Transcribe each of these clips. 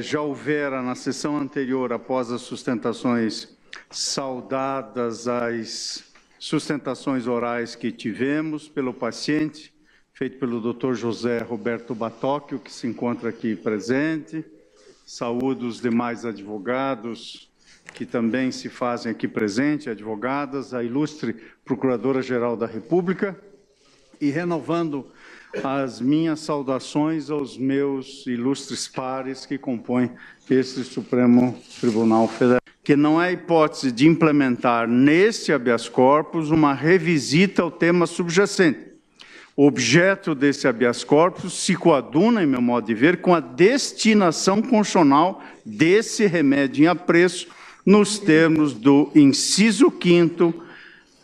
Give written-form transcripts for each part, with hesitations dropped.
já houvera na sessão anterior, após as sustentações saudadas, as sustentações orais que tivemos pelo paciente, feito pelo Dr. José Roberto Batocchio, que se encontra aqui presente. Saúdo os demais advogados que também se fazem aqui presente, advogadas, a ilustre Procuradora-Geral da República, e renovando as minhas saudações aos meus ilustres pares que compõem este Supremo Tribunal Federal, que não é hipótese de implementar neste habeas corpus uma revisita ao tema subjacente. O objeto desse habeas corpus se coaduna, em meu modo de ver, com a destinação constitucional desse remédio em apreço nos termos do inciso 5º,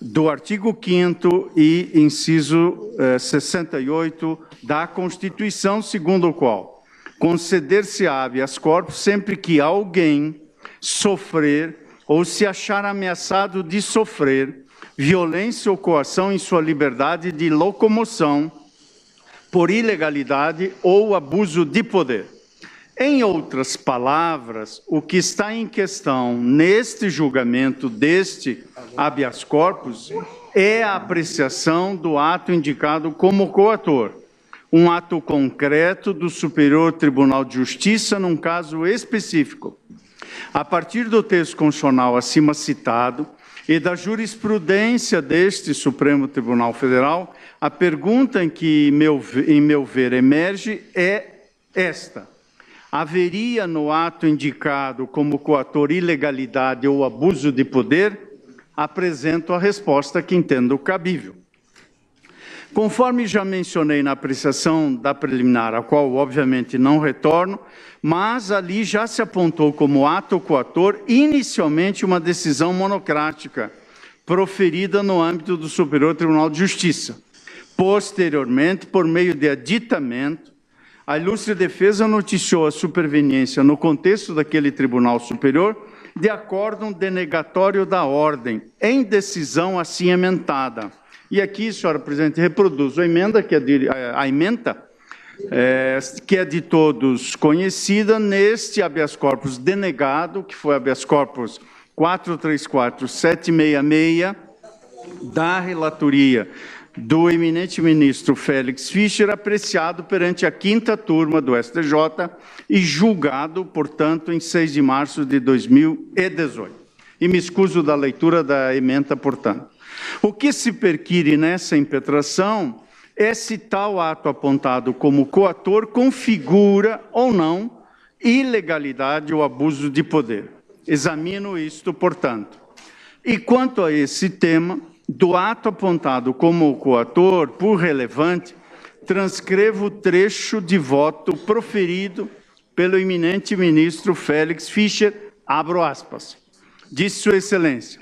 do artigo 5º e inciso 68 da Constituição, segundo o qual conceder-se habeas corpus sempre que alguém sofrer ou se achar ameaçado de sofrer violência ou coação em sua liberdade de locomoção por ilegalidade ou abuso de poder. Em outras palavras, o que está em questão neste julgamento deste habeas corpus é a apreciação do ato indicado como coator, um ato concreto do Superior Tribunal de Justiça num caso específico. A partir do texto constitucional acima citado e da jurisprudência deste Supremo Tribunal Federal, a pergunta em meu ver, emerge é esta: haveria no ato indicado como coator ilegalidade ou abuso de poder? Apresento a resposta que entendo cabível. Conforme já mencionei na apreciação da preliminar, a qual obviamente não retorno, mas ali já se apontou como ato coator inicialmente uma decisão monocrática, proferida no âmbito do Superior Tribunal de Justiça. Posteriormente, por meio de aditamento, a ilustre defesa noticiou a superveniência no contexto daquele Tribunal Superior de acórdão denegatório da ordem, em decisão assim emendada. E aqui, senhora presidente, reproduzo a emenda, que é de todos conhecida, neste habeas corpus denegado, que foi habeas corpus 434766, da relatoria do eminente ministro Félix Fischer, apreciado perante a 5ª turma do STJ e julgado, portanto, em 6 de março de 2018. E me excuso da leitura da ementa, portanto. O que se perquire nessa impetração é se tal ato apontado como coator configura ou não ilegalidade ou abuso de poder. Examino isto, portanto. E quanto a esse tema, do ato apontado como coator, por relevante, transcrevo o trecho de voto proferido pelo eminente ministro Félix Fischer, abro aspas, disse Sua Excelência: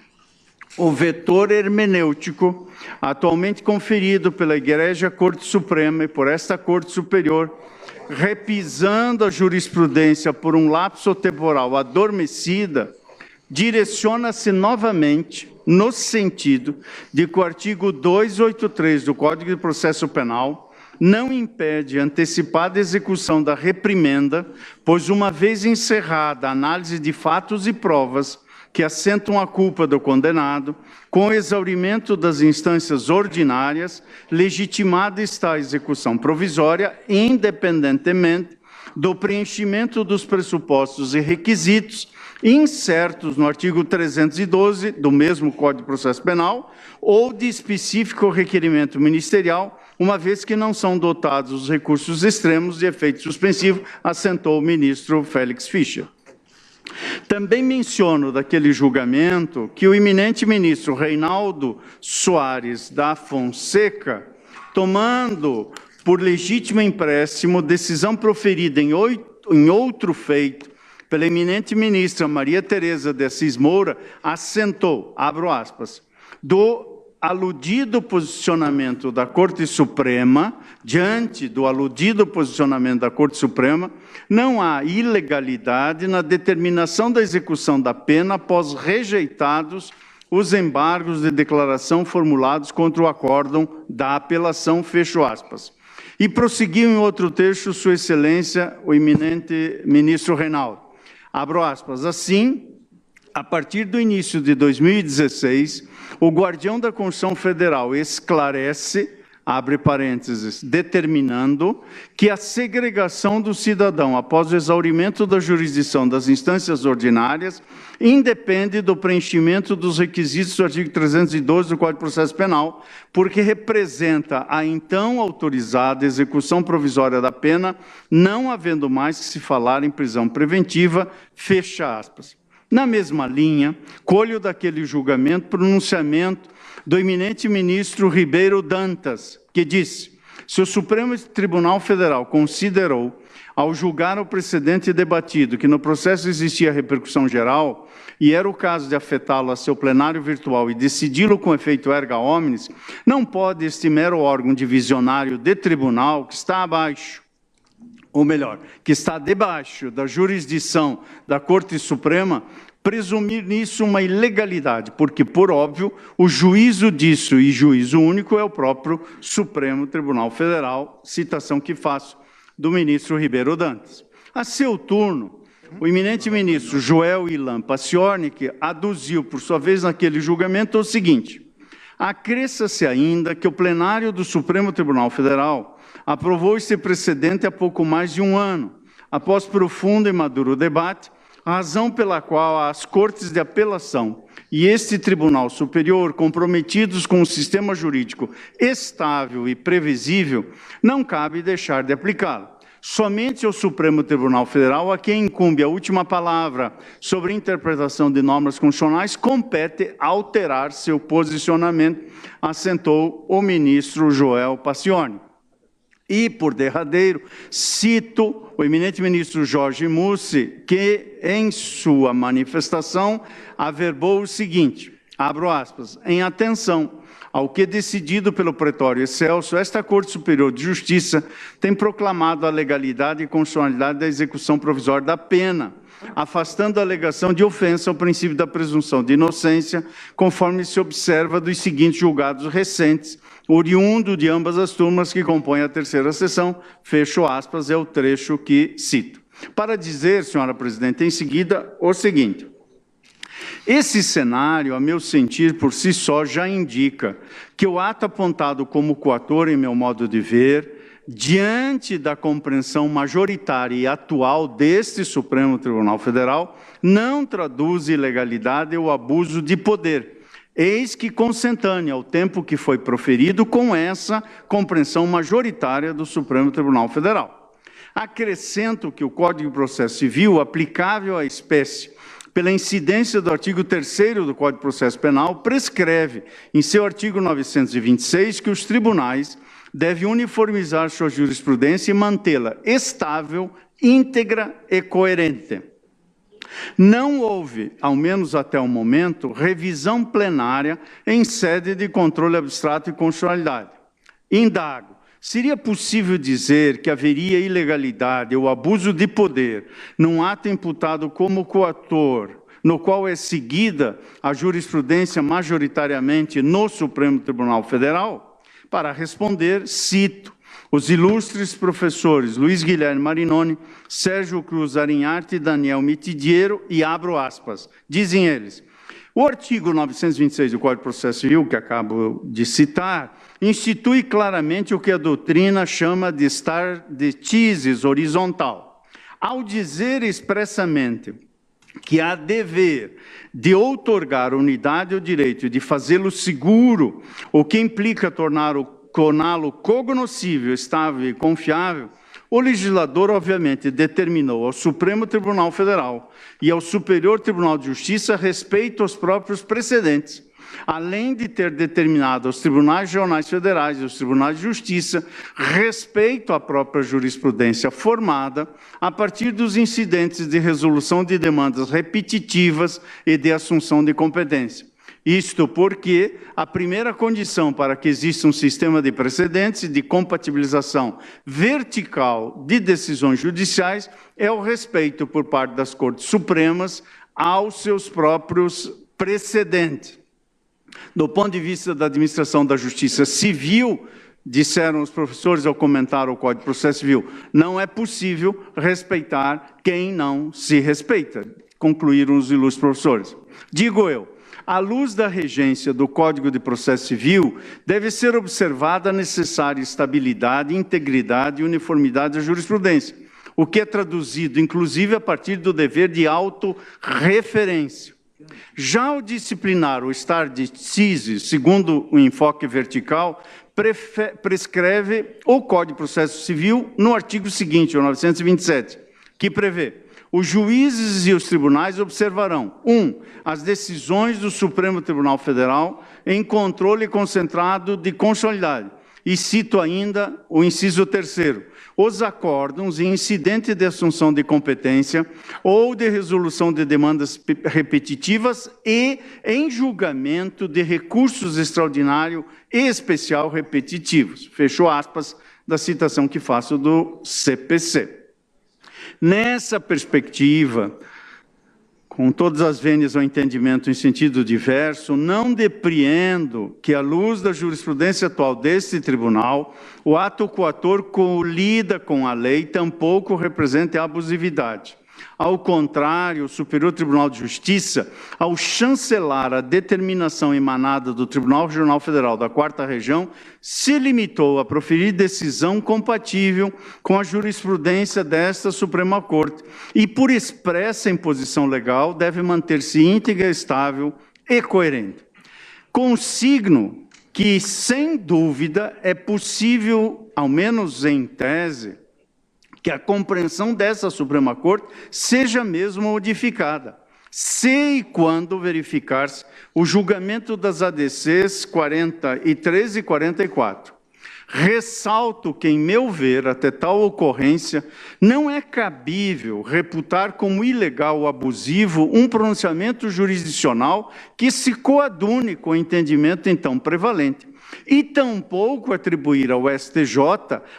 o vetor hermenêutico atualmente conferido pela Igreja Corte Suprema e por esta Corte Superior, repisando a jurisprudência por um lapso temporal adormecida, direciona-se novamente no sentido de que o artigo 283 do Código de Processo Penal não impede a antecipada execução da reprimenda, pois uma vez encerrada a análise de fatos e provas que assentam a culpa do condenado, com o exaurimento das instâncias ordinárias, legitimada está a execução provisória, independentemente do preenchimento dos pressupostos e requisitos incertos no artigo 312 do mesmo Código de Processo Penal ou de específico requerimento ministerial, uma vez que não são dotados os recursos extremos de efeito suspensivo, assentou o ministro Félix Fischer. Também menciono daquele julgamento que o eminente ministro Reinaldo Soares da Fonseca, tomando por legítimo empréstimo decisão proferida em outro feito pela eminente ministra Maria Tereza de Assis Moura, assentou, abro aspas, do aludido posicionamento da Corte Suprema, diante do aludido posicionamento da Corte Suprema, não há ilegalidade na determinação da execução da pena após rejeitados os embargos de declaração formulados contra o acórdão da apelação, fecho aspas. E prosseguiu em outro trecho Sua Excelência, o eminente ministro Reinaldo. Abro aspas. Assim, a partir do início de 2016, o guardião da Constituição Federal esclarece, abre parênteses, determinando que a segregação do cidadão após o exaurimento da jurisdição das instâncias ordinárias independe do preenchimento dos requisitos do artigo 312 do Código de Processo Penal, porque representa a então autorizada execução provisória da pena, não havendo mais que se falar em prisão preventiva, fecha aspas. Na mesma linha, colho daquele julgamento pronunciamento do eminente ministro Ribeiro Dantas, que disse: se o Supremo Tribunal Federal considerou, ao julgar o precedente debatido, que no processo existia repercussão geral, e era o caso de afetá-lo a seu plenário virtual e decidi-lo com efeito erga omnes, não pode este mero órgão divisionário de tribunal, que está abaixo, ou melhor, que está debaixo da jurisdição da Corte Suprema, presumir nisso uma ilegalidade, porque, por óbvio, o juízo disso, e juízo único, é o próprio Supremo Tribunal Federal, citação que faço do ministro Ribeiro Dantas. A seu turno, o eminente ministro Joel Ilan Paciornik aduziu, por sua vez, naquele julgamento, o seguinte: acresça-se ainda que o plenário do Supremo Tribunal Federal aprovou esse precedente há pouco mais de um ano, após profundo e maduro debate, razão pela qual as Cortes de Apelação e este Tribunal Superior, comprometidos com um sistema jurídico estável e previsível, não cabe deixar de aplicá-lo. Somente ao Supremo Tribunal Federal, a quem incumbe a última palavra sobre interpretação de normas constitucionais, compete alterar seu posicionamento, assentou o ministro Joel Paciornik. E, por derradeiro, cito o eminente ministro Jorge Mussi, que, em sua manifestação, averbou o seguinte, abro aspas, em atenção ao que decidido pelo Pretório Excelso, esta Corte Superior de Justiça tem proclamado a legalidade e constitucionalidade da execução provisória da pena, afastando a alegação de ofensa ao princípio da presunção de inocência, conforme se observa dos seguintes julgados recentes, oriundo de ambas as turmas que compõem a terceira sessão, fecho aspas, é o trecho que cito. Para dizer, senhora presidente, em seguida, o seguinte: esse cenário, a meu sentir, por si só, já indica que o ato apontado como coator, em meu modo de ver, diante da compreensão majoritária e atual deste Supremo Tribunal Federal, não traduz ilegalidade ou abuso de poder, eis que consentânea ao tempo que foi proferido com essa compreensão majoritária do Supremo Tribunal Federal. Acrescento que o Código de Processo Civil, aplicável à espécie, pela incidência do artigo 3º do Código de Processo Penal, prescreve, em seu artigo 926, que os tribunais devem uniformizar sua jurisprudência e mantê-la estável, íntegra e coerente. Não houve, ao menos até o momento, revisão plenária em sede de controle abstrato e constitucionalidade. Indago, seria possível dizer que haveria ilegalidade ou abuso de poder num ato imputado como coator, no qual é seguida a jurisprudência majoritariamente no Supremo Tribunal Federal? Para responder, cito os ilustres professores Luiz Guilherme Marinoni, Sérgio Cruz Arinharte e Daniel Mitidiero, e abro aspas. Dizem eles, o artigo 926 do Código de Processo Civil, que acabo de citar, institui claramente o que a doutrina chama de estar de tises horizontal. Ao dizer expressamente que há dever de outorgar unidade ao direito e de fazê-lo seguro, o que implica torná-lo cognoscível, estável e confiável, o legislador, obviamente, determinou ao Supremo Tribunal Federal e ao Superior Tribunal de Justiça respeito aos próprios precedentes, além de ter determinado aos tribunais regionais federais e aos tribunais de justiça respeito à própria jurisprudência formada a partir dos incidentes de resolução de demandas repetitivas e de assunção de competência. Isto porque a primeira condição para que exista um sistema de precedentes e de compatibilização vertical de decisões judiciais é o respeito por parte das Cortes Supremas aos seus próprios precedentes. Do ponto de vista da administração da justiça civil, disseram os professores ao comentar o Código de Processo Civil, não é possível respeitar quem não se respeita, concluíram os ilustres professores. Digo eu, à luz da regência do Código de Processo Civil, deve ser observada a necessária estabilidade, integridade e uniformidade da jurisprudência, o que é traduzido, inclusive, a partir do dever de autorreferência. Já o disciplinar, o stare decisis, segundo o enfoque vertical, prescreve o Código de Processo Civil no artigo seguinte, o 927, que prevê: os juízes e os tribunais observarão, 1. As decisões do Supremo Tribunal Federal em controle concentrado de constitucionalidade. E cito ainda o inciso 3º. Os acórdãos e incidente de assunção de competência ou de resolução de demandas repetitivas e em julgamento de recursos extraordinário e especial repetitivos. Fechou aspas da citação que faço do CPC. Nessa perspectiva, com todas as vênias ao entendimento em sentido diverso, não depreendo que, à luz da jurisprudência atual deste tribunal, o ato coator colida com a lei, tampouco represente abusividade. Ao contrário, o Superior Tribunal de Justiça, ao chancelar a determinação emanada do Tribunal Regional Federal da 4ª Região, se limitou a proferir decisão compatível com a jurisprudência desta Suprema Corte e, por expressa imposição legal, deve manter-se íntegra, estável e coerente. Consigno que, sem dúvida, é possível, ao menos em tese, que a compreensão dessa Suprema Corte seja mesmo modificada, se e quando verificar-se o julgamento das ADCs 43 e 44. Ressalto que, em meu ver, até tal ocorrência, não é cabível reputar como ilegal ou abusivo um pronunciamento jurisdicional que se coadune com o entendimento então prevalente, e tampouco atribuir ao STJ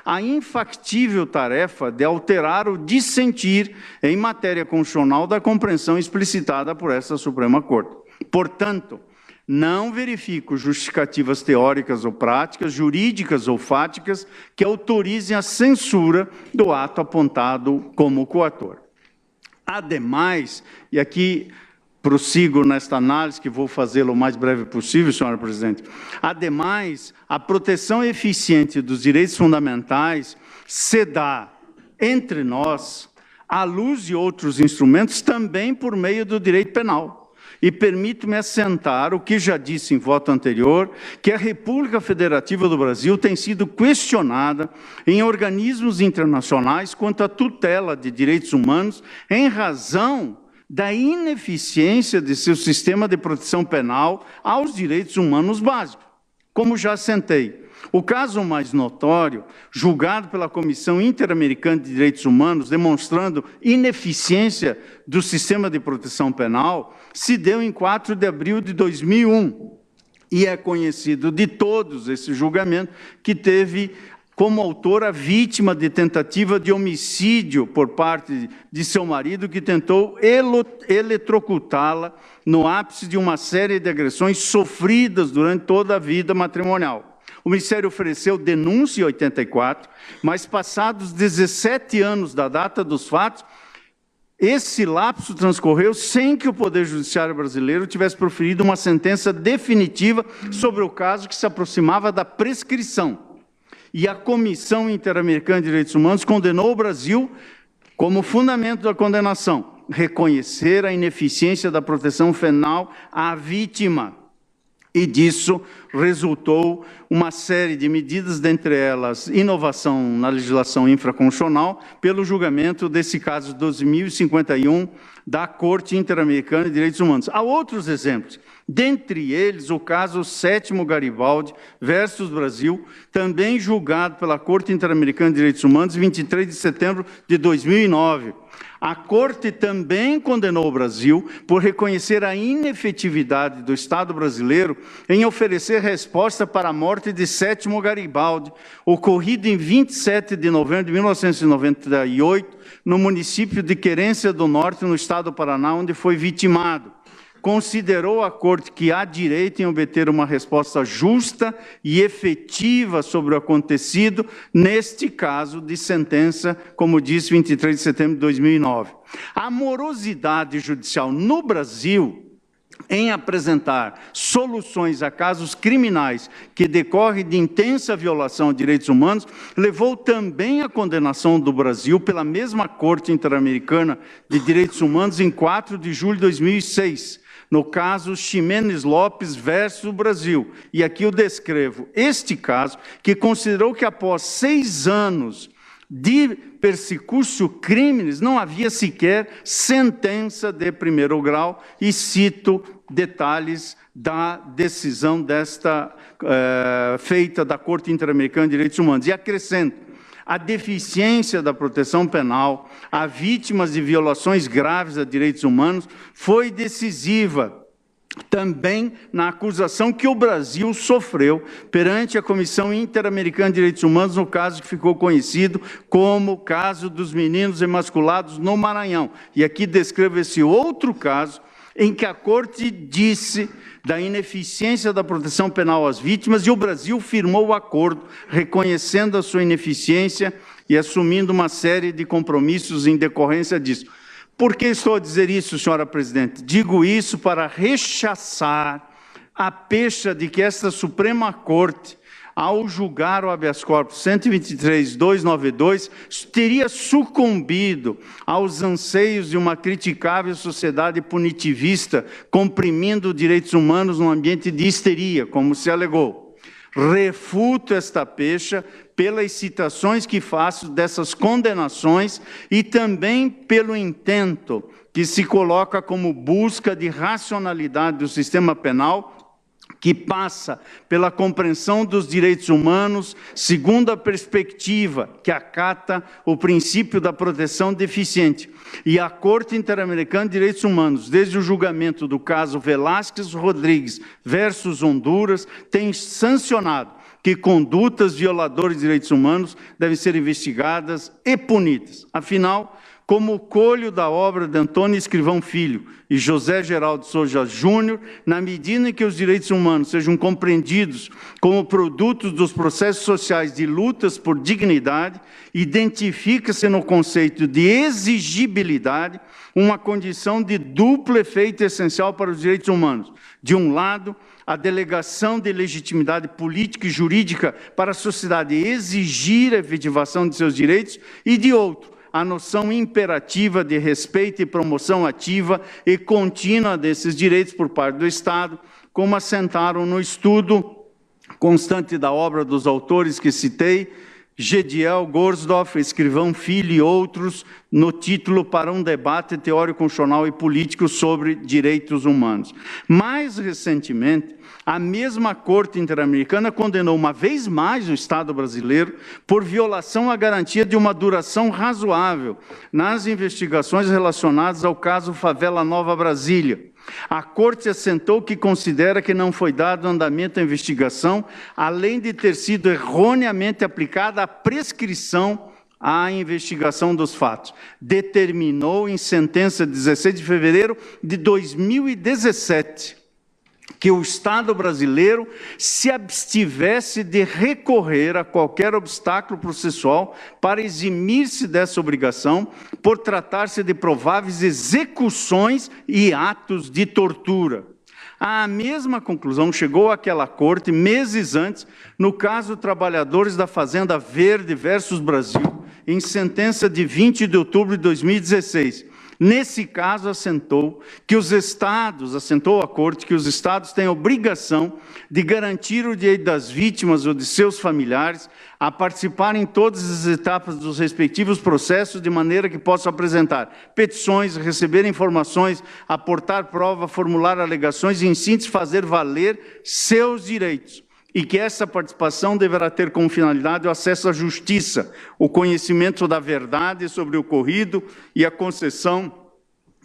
a infactível tarefa de alterar o dissentir em matéria constitucional da compreensão explicitada por essa Suprema Corte. Portanto, não verifico justificativas teóricas ou práticas, jurídicas ou fáticas, que autorizem a censura do ato apontado como coator. Ademais, e aqui prossigo nesta análise, que vou fazê-lo o mais breve possível, senhora presidente. Ademais, a proteção eficiente dos direitos fundamentais se dá, entre nós, à luz de outros instrumentos, também por meio do direito penal. E permito-me assentar o que já disse em voto anterior, que a República Federativa do Brasil tem sido questionada em organismos internacionais quanto à tutela de direitos humanos em razão da ineficiência de seu sistema de proteção penal aos direitos humanos básicos. Como já assentei, o caso mais notório, julgado pela Comissão Interamericana de Direitos Humanos, demonstrando ineficiência do sistema de proteção penal, se deu em 4 de abril de 2001. E é conhecido de todos esse julgamento, que teve como autora vítima de tentativa de homicídio por parte de seu marido, que tentou eletrocutá-la no ápice de uma série de agressões sofridas durante toda a vida matrimonial. O Ministério ofereceu denúncia em 84, mas passados 17 anos da data dos fatos, esse lapso transcorreu sem que o Poder Judiciário brasileiro tivesse proferido uma sentença definitiva sobre o caso, que se aproximava da prescrição. E a Comissão Interamericana de Direitos Humanos condenou o Brasil como fundamento da condenação, reconhecer a ineficiência da proteção penal à vítima. E disso resultou uma série de medidas, dentre elas inovação na legislação infraconstitucional, pelo julgamento desse caso 12.051 da Corte Interamericana de Direitos Humanos. Há outros exemplos, dentre eles o caso 7º Garibaldi versus Brasil, também julgado pela Corte Interamericana de Direitos Humanos, 23 de setembro de 2009. A Corte também condenou o Brasil por reconhecer a inefetividade do Estado brasileiro em oferecer resposta para a morte de 7º Garibaldi, ocorrida em 27 de novembro de 1998, no município de Querência do Norte, no estado do Paraná, onde foi vitimado. considerou a Corte que há direito em obter uma resposta justa e efetiva sobre o acontecido, neste caso de sentença, como disse, 23 de setembro de 2009. A morosidade judicial no Brasil em apresentar soluções a casos criminais que decorrem de intensa violação de direitos humanos, levou também à condenação do Brasil pela mesma Corte Interamericana de Direitos Humanos em 4 de julho de 2006, no caso Ximenes Lopes versus Brasil. E aqui eu descrevo este caso, que considerou que após 6 anos de persecutio criminis, não havia sequer sentença de primeiro grau, e cito detalhes da decisão feita da Corte Interamericana de Direitos Humanos. E acrescento, a deficiência da proteção penal a vítimas de violações graves a direitos humanos foi decisiva também na acusação que o Brasil sofreu perante a Comissão Interamericana de Direitos Humanos, no caso que ficou conhecido como o caso dos meninos emasculados no Maranhão. E aqui descrevo esse outro caso, em que a Corte disse da ineficiência da proteção penal às vítimas, e o Brasil firmou o acordo, reconhecendo a sua ineficiência e assumindo uma série de compromissos em decorrência disso. Por que estou a dizer isso, senhora presidente? Digo isso para rechaçar a pecha de que esta Suprema Corte, ao julgar o habeas corpus 123.292, teria sucumbido aos anseios de uma criticável sociedade punitivista, comprimindo direitos humanos num ambiente de histeria, como se alegou. Refuto esta pecha pelas citações que faço dessas condenações e também pelo intento que se coloca como busca de racionalidade do sistema penal, que passa pela compreensão dos direitos humanos segundo a perspectiva que acata o princípio da proteção deficiente. E a Corte Interamericana de Direitos Humanos, desde o julgamento do caso Velásquez Rodrigues versus Honduras, tem sancionado que condutas violadoras de direitos humanos devem ser investigadas e punidas. Afinal, como colho da obra de Antônio Escrivão Filho e José Geraldo Souza Júnior, na medida em que os direitos humanos sejam compreendidos como produtos dos processos sociais de lutas por dignidade, identifica-se no conceito de exigibilidade uma condição de duplo efeito essencial para os direitos humanos. De um lado, a delegação de legitimidade política e jurídica para a sociedade exigir a efetivação de seus direitos, e de outro, a noção imperativa de respeito e promoção ativa e contínua desses direitos por parte do Estado, como assentaram no estudo constante da obra dos autores que citei, Gediel, Gorsdorf, Escrivão Filho e outros, no título Para um debate teórico, constitucional e político sobre direitos humanos. Mais recentemente, a mesma Corte Interamericana condenou uma vez mais o Estado brasileiro por violação à garantia de uma duração razoável nas investigações relacionadas ao caso Favela Nova Brasília. A Corte assentou que considera que não foi dado andamento à investigação, além de ter sido erroneamente aplicada a prescrição à investigação dos fatos. Determinou em sentença de 16 de fevereiro de 2017 que o Estado brasileiro se abstivesse de recorrer a qualquer obstáculo processual para eximir-se dessa obrigação, por tratar-se de prováveis execuções e atos de tortura. A mesma conclusão chegou àquela Corte meses antes, no caso Trabalhadores da Fazenda Verde versus Brasil, em sentença de 20 de outubro de 2016. Nesse caso, assentou a Corte que os Estados têm a obrigação de garantir o direito das vítimas ou de seus familiares a participar em todas as etapas dos respectivos processos, de maneira que possam apresentar petições, receber informações, aportar prova, formular alegações e, em síntese, fazer valer seus direitos. E que essa participação deverá ter como finalidade o acesso à justiça, o conhecimento da verdade sobre o ocorrido e a concessão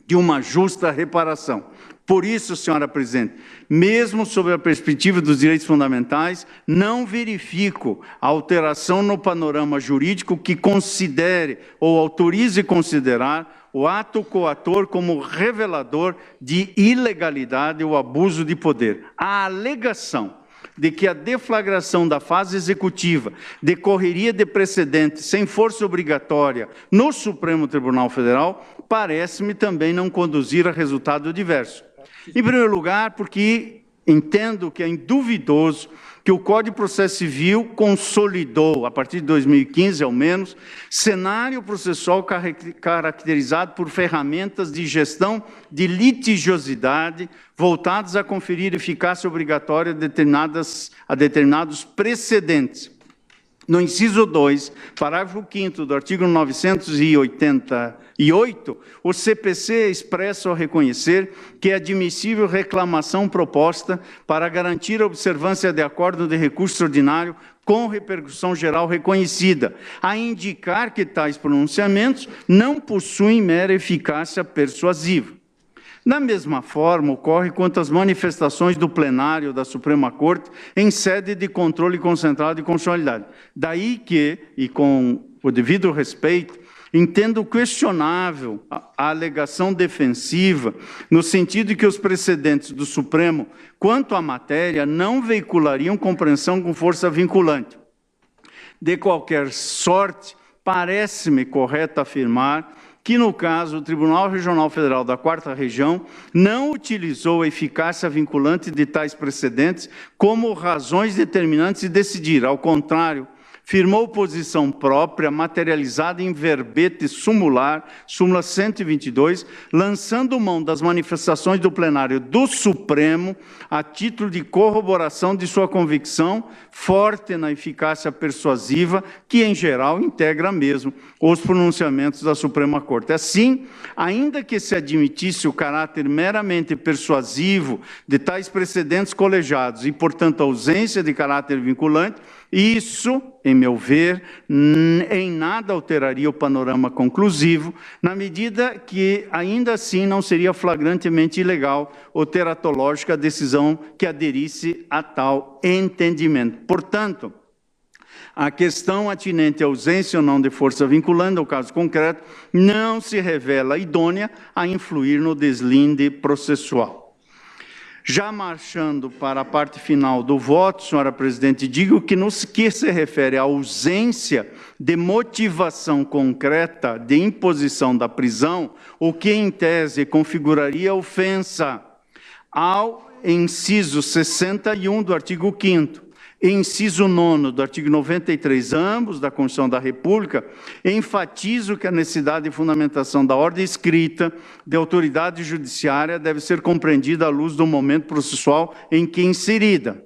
de uma justa reparação. Por isso, senhora presidente, mesmo sob a perspectiva dos direitos fundamentais, não verifico a alteração no panorama jurídico que considere ou autorize considerar o ato coator como revelador de ilegalidade ou abuso de poder. A alegação de que a deflagração da fase executiva decorreria de precedente sem força obrigatória no Supremo Tribunal Federal parece-me também não conduzir a resultado diverso. Em primeiro lugar, porque entendo que é induvidoso que o Código de Processo Civil consolidou, a partir de 2015 ao menos, cenário processual caracterizado por ferramentas de gestão de litigiosidade voltadas a conferir eficácia obrigatória a determinados precedentes. No inciso 2, parágrafo 5º do artigo 988, o CPC expressa ao reconhecer que é admissível reclamação proposta para garantir a observância de acordo de recurso ordinário com repercussão geral reconhecida, a indicar que tais pronunciamentos não possuem mera eficácia persuasiva. Da mesma forma, ocorre quanto às manifestações do plenário da Suprema Corte em sede de controle concentrado de constitucionalidade. Daí que, e com o devido respeito, entendo questionável a alegação defensiva, no sentido de que os precedentes do Supremo, quanto à matéria, não veiculariam compreensão com força vinculante. De qualquer sorte, parece-me correto afirmar que, no caso, o Tribunal Regional Federal da 4ª Região não utilizou a eficácia vinculante de tais precedentes como razões determinantes de decidir. Ao contrário, firmou posição própria, materializada em verbete sumular, súmula 122, lançando mão das manifestações do plenário do Supremo a título de corroboração de sua convicção, forte na eficácia persuasiva, que, em geral, integra mesmo os pronunciamentos da Suprema Corte. Assim, ainda que se admitisse o caráter meramente persuasivo de tais precedentes colegiados e, portanto, a ausência de caráter vinculante, isso, em meu ver, em nada alteraria o panorama conclusivo, na medida que, ainda assim, não seria flagrantemente ilegal ou teratológica a decisão que aderisse a tal entendimento. Portanto, a questão atinente à ausência ou não de força vinculante, ao caso concreto, não se revela idônea a influir no deslinde processual. Já marchando para a parte final do voto, senhora presidente, digo que no que se refere à ausência de motivação concreta de imposição da prisão, o que em tese configuraria ofensa ao inciso 61 do artigo 5º, inciso 9º do artigo 93, ambos da Constituição da República, enfatizo que a necessidade de fundamentação da ordem escrita de autoridade judiciária deve ser compreendida à luz do momento processual em que inserida.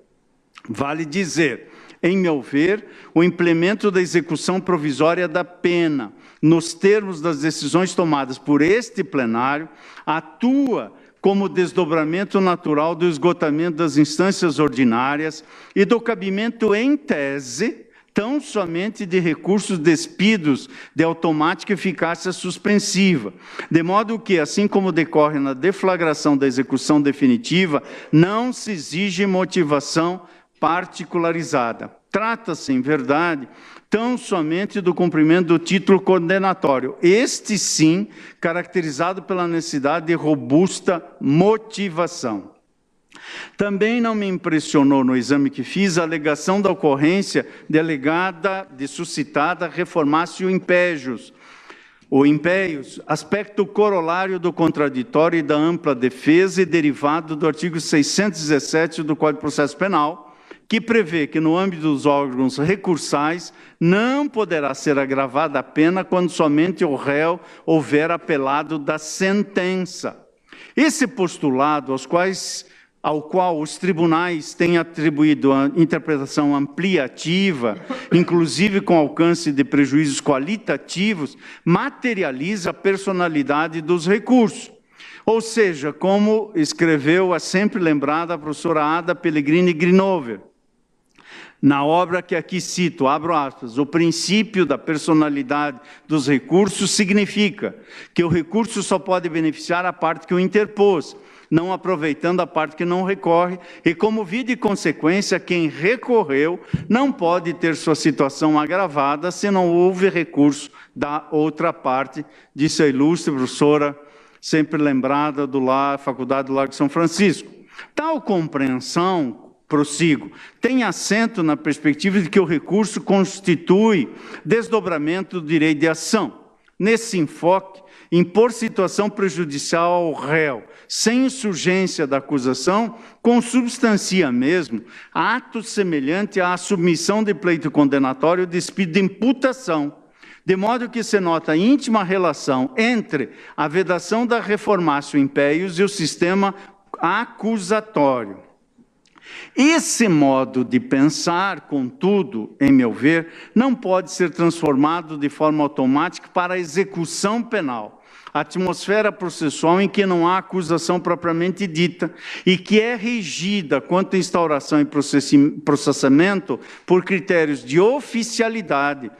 Vale dizer, em meu ver, o implemento da execução provisória da pena, nos termos das decisões tomadas por este plenário, atua como desdobramento natural do esgotamento das instâncias ordinárias e do cabimento em tese, tão somente de recursos despidos de automática eficácia suspensiva, de modo que, assim como decorre na deflagração da execução definitiva, não se exige motivação particularizada. Trata-se, em verdade, tão somente do cumprimento do título condenatório, este sim caracterizado pela necessidade de robusta motivação. Também não me impressionou no exame que fiz a alegação da ocorrência delegada de suscitada reformácio impégios, ou impéios, aspecto corolário do contraditório e da ampla defesa e derivado do artigo 617 do Código de Processo Penal, que prevê que, no âmbito dos órgãos recursais, não poderá ser agravada a pena quando somente o réu houver apelado da sentença. Esse postulado, ao qual os tribunais têm atribuído a interpretação ampliativa, inclusive com alcance de prejuízos qualitativos, materializa a personalidade dos recursos. Ou seja, como escreveu a sempre lembrada professora Ada Pellegrini Grinover, Na obra que aqui cito, abro aspas, o princípio da personalidade dos recursos significa que o recurso só pode beneficiar a parte que o interpôs, não aproveitando a parte que não recorre, e como via de consequência, quem recorreu não pode ter sua situação agravada se não houve recurso da outra parte, disse a ilustre professora, sempre lembrada Faculdade do Largo de São Francisco. Tal compreensão, prossigo, tem assento na perspectiva de que o recurso constitui desdobramento do direito de ação. Nesse enfoque, impor situação prejudicial ao réu, sem insurgência da acusação, consubstancia mesmo ato semelhante à submissão de pleito condenatório despido de imputação, de modo que se nota íntima relação entre a vedação da reformatio impeius e o sistema acusatório. Esse modo de pensar, contudo, em meu ver, não pode ser transformado de forma automática para a execução penal. A atmosfera processual em que não há acusação propriamente dita e que é regida quanto à instauração e processamento por critérios de oficialidade,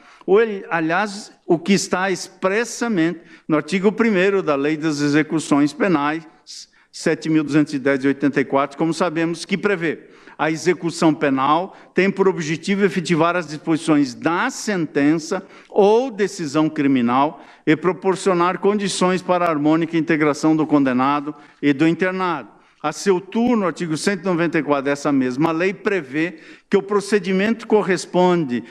aliás, o que está expressamente no artigo 1º da Lei das Execuções Penais, 7.210 de 84, como sabemos, que prevê a execução penal tem por objetivo efetivar as disposições da sentença ou decisão criminal e proporcionar condições para a harmônica integração do condenado e do internado. A seu turno, o artigo 194 dessa mesma lei prevê que o procedimento correspondente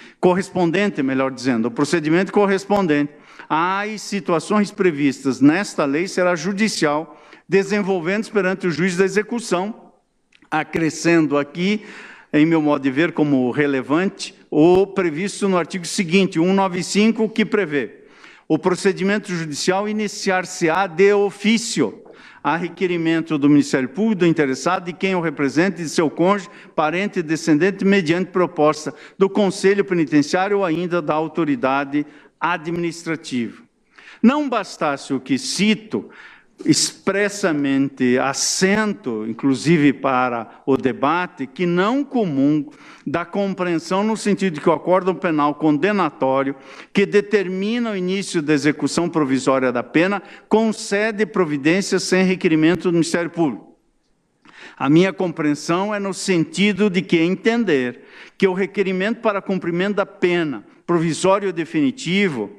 às situações previstas nesta lei será judicial, desenvolvendo-se perante o juiz da execução, acrescendo aqui, em meu modo de ver, como relevante, o previsto no artigo seguinte, 195, que prevê o procedimento judicial iniciar-se-á de ofício, a requerimento do Ministério Público, do interessado, de quem o represente, de seu cônjuge, parente e descendente, mediante proposta do Conselho Penitenciário ou ainda da autoridade administrativa. Não bastasse o que cito, expressamente assento, inclusive para o debate, que não comungo da compreensão no sentido de que o acórdão penal condenatório, que determina o início da execução provisória da pena, concede providências sem requerimento do Ministério Público. A minha compreensão é no sentido de que entender que o requerimento para cumprimento da pena, provisório ou definitivo,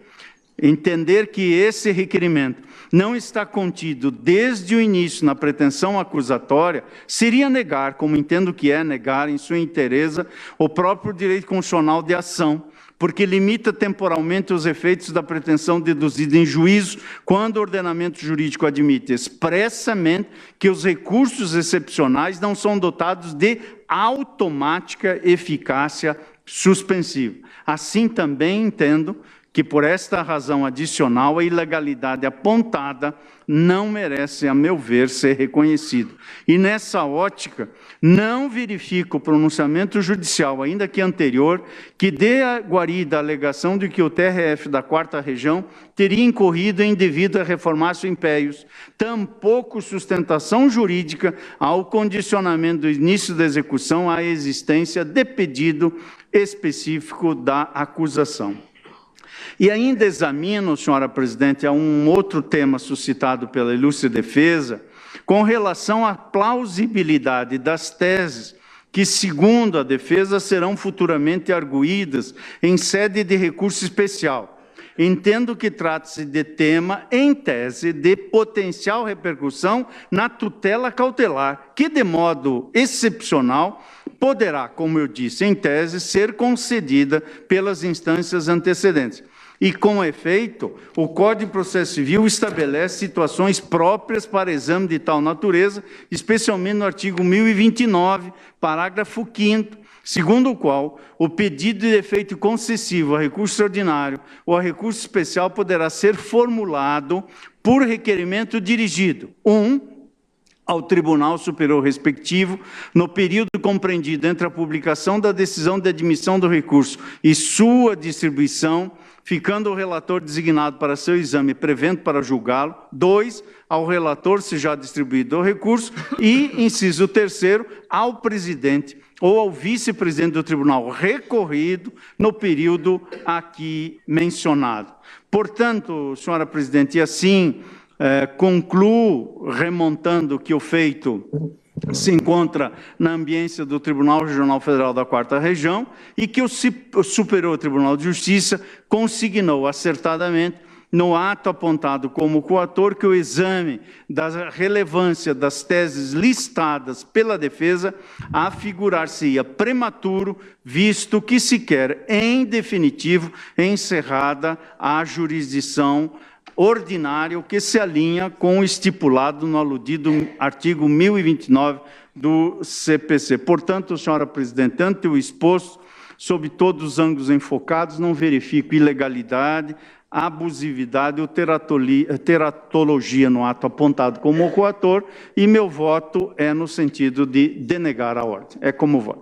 entender que esse requerimento não está contido desde o início na pretensão acusatória, seria negar, como entendo que é negar em sua inteireza, o próprio direito constitucional de ação, porque limita temporalmente os efeitos da pretensão deduzida em juízo, quando o ordenamento jurídico admite expressamente que os recursos excepcionais não são dotados de automática eficácia suspensiva. Assim também entendo que por esta razão adicional a ilegalidade apontada não merece, a meu ver, ser reconhecido. E nessa ótica, não verifico o pronunciamento judicial, ainda que anterior, que dê a guarida a alegação de que o TRF da 4ª Região teria incorrido em devida reformatio impeius, tampouco sustentação jurídica ao condicionamento do início da execução à existência de pedido específico da acusação. E ainda examino, senhora presidente, a um outro tema suscitado pela ilustre defesa, com relação à plausibilidade das teses que, segundo a defesa, serão futuramente arguídas em sede de recurso especial. Entendo que trata-se de tema, em tese, de potencial repercussão na tutela cautelar, que, de modo excepcional, poderá, como eu disse, em tese, ser concedida pelas instâncias antecedentes. E, com efeito, o Código de Processo Civil estabelece situações próprias para exame de tal natureza, especialmente no artigo 1029, parágrafo 5º, segundo o qual o pedido de efeito concessivo a recurso ordinário ou a recurso especial poderá ser formulado por requerimento dirigido, ao Tribunal Superior respectivo, no período compreendido entre a publicação da decisão de admissão do recurso e sua distribuição ficando o relator designado para seu exame, prevendo para julgá-lo. 2, ao relator, se já distribuído o recurso. E, inciso 3º, ao presidente ou ao vice-presidente do tribunal recorrido no período aqui mencionado. Portanto, senhora presidente, e assim concluo remontando que o feito se encontra na ambiência do Tribunal Regional Federal da 4ª Região e que o Superior Tribunal de Justiça consignou acertadamente no ato apontado como coator que o exame da relevância das teses listadas pela defesa afigurar-se-ia prematuro, visto que se quer, em definitivo, encerrada a jurisdição ordinária, o que se alinha com o estipulado no aludido artigo 1029 do CPC. Portanto, senhora presidente, ante o exposto, sob todos os ângulos enfocados, não verifico ilegalidade, abusividade ou teratologia no ato apontado como coator, e meu voto é no sentido de denegar a ordem. É como voto.